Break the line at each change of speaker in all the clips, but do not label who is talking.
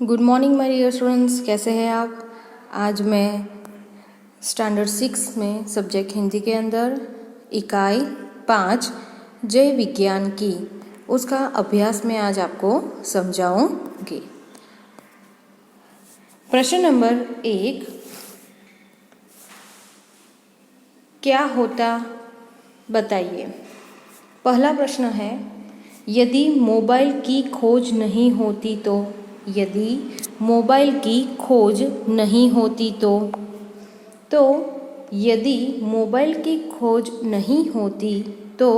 Good morning my dear students, कैसे हैं आप। आज मैं स्टैंडर्ड 6 में सब्जेक्ट हिंदी के अंदर इकाई 5 जय विज्ञान की उसका अभ्यास में आज आपको समझाऊंगी। प्रश्न नंबर 1, क्या होता बताइए। पहला प्रश्न है, यदि मोबाइल की खोज नहीं होती तो। यदि मोबाइल की खोज नहीं होती तो यदि मोबाइल की खोज नहीं होती तो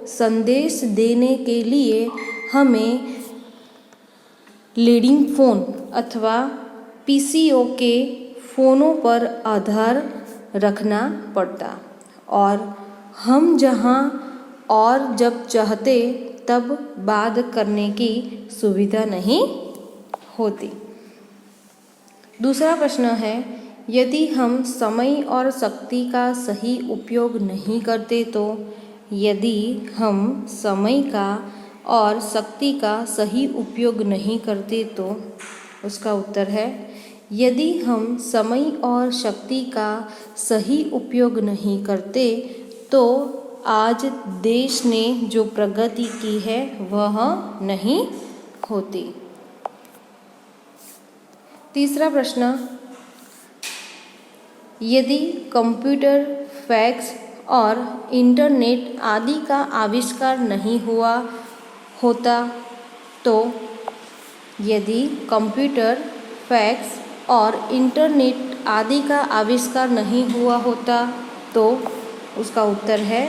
संदेश देने के लिए हमें लीडिंग फ़ोन अथवा पीसीओ के फ़ोनों पर आधार रखना पड़ता और हम जहां और जब चाहते तब बात करने की सुविधा नहीं होती। दूसरा प्रश्न है, यदि हम समय और शक्ति का सही उपयोग नहीं करते तो। यदि हम समय का और शक्ति का सही उपयोग नहीं करते तो उसका उत्तर है, यदि हम समय और शक्ति का सही उपयोग नहीं करते तो आज देश ने जो प्रगति की है वह नहीं होती। तीसरा प्रश्न, यदि कंप्यूटर, फैक्स और इंटरनेट आदि का आविष्कार नहीं हुआ होता तो। यदि कंप्यूटर, फैक्स और इंटरनेट आदि का आविष्कार नहीं हुआ होता तो उसका उत्तर है,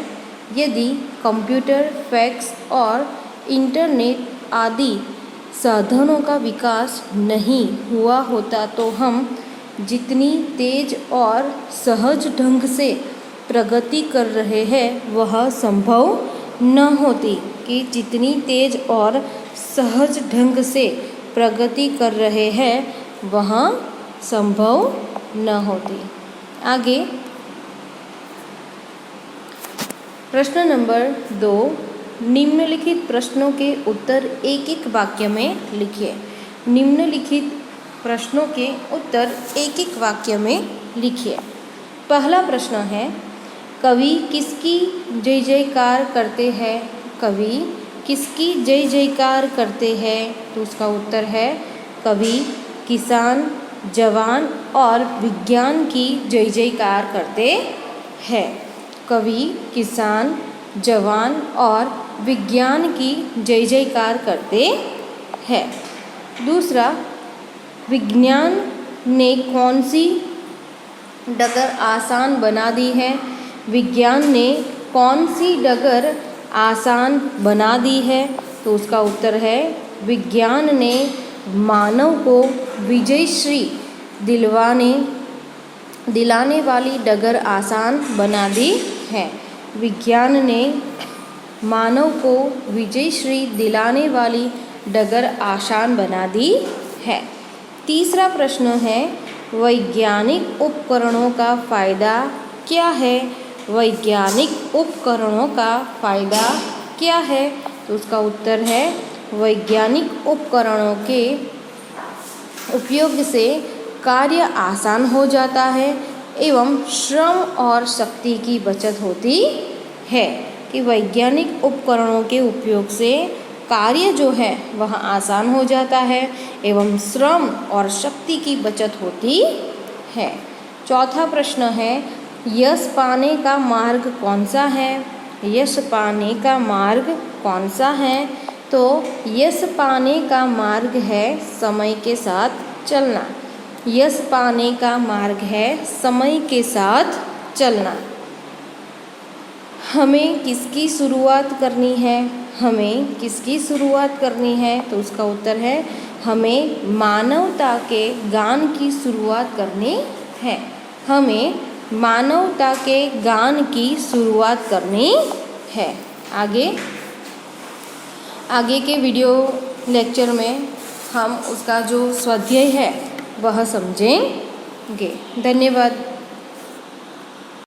यदि कंप्यूटर, फैक्स और इंटरनेट आदि साधनों का विकास नहीं हुआ होता तो हम जितनी तेज और सहज ढंग से प्रगति कर रहे हैं वह संभव न होती। कि जितनी तेज और सहज ढंग से प्रगति कर रहे हैं वह संभव न होती। आगे प्रश्न नंबर 2, निम्नलिखित प्रश्नों के उत्तर एक एक वाक्य में लिखिए। निम्नलिखित प्रश्नों के उत्तर एक एक वाक्य में लिखिए। पहला प्रश्न है, कवि किसकी जय जयकार करते हैं। कवि किसकी जय जयकार करते हैं तो उसका उत्तर है, कवि किसान, जवान और विज्ञान की जय जयकार करते हैं। कवि किसान, जवान और विज्ञान की जय जयकार करते हैं। दूसरा, विज्ञान ने कौन सी डगर आसान बना दी है। विज्ञान ने कौन सी डगर आसान बना दी है तो उसका उत्तर है, विज्ञान ने मानव को विजयश्री दिलाने वाली डगर आसान बना दी है। विज्ञान ने मानव को विजयश्री दिलाने वाली डगर आसान बना दी है। तीसरा प्रश्न है, वैज्ञानिक उपकरणों का फ़ायदा क्या है। वैज्ञानिक उपकरणों का फ़ायदा क्या है तो उसका उत्तर है, वैज्ञानिक उपकरणों के उपयोग से कार्य आसान हो जाता है एवं श्रम और शक्ति की बचत होती है। कि वैज्ञानिक उपकरणों के उपयोग से कार्य जो है वह आसान हो जाता है एवं श्रम और शक्ति की बचत होती है। चौथा प्रश्न है, यश पाने का मार्ग कौन सा है। यश पाने का मार्ग कौन सा है तो यश पाने का मार्ग है समय के साथ चलना। यश पाने का मार्ग है समय के साथ चलना। हमें किसकी शुरुआत करनी है। हमें किसकी शुरुआत करनी है तो उसका उत्तर है, हमें मानवता के गान की शुरुआत करनी है। हमें मानवता के गान की शुरुआत करनी है। आगे के वीडियो लेक्चर में हम उसका जो स्वाध्याय है वह समझेंगे। धन्यवाद।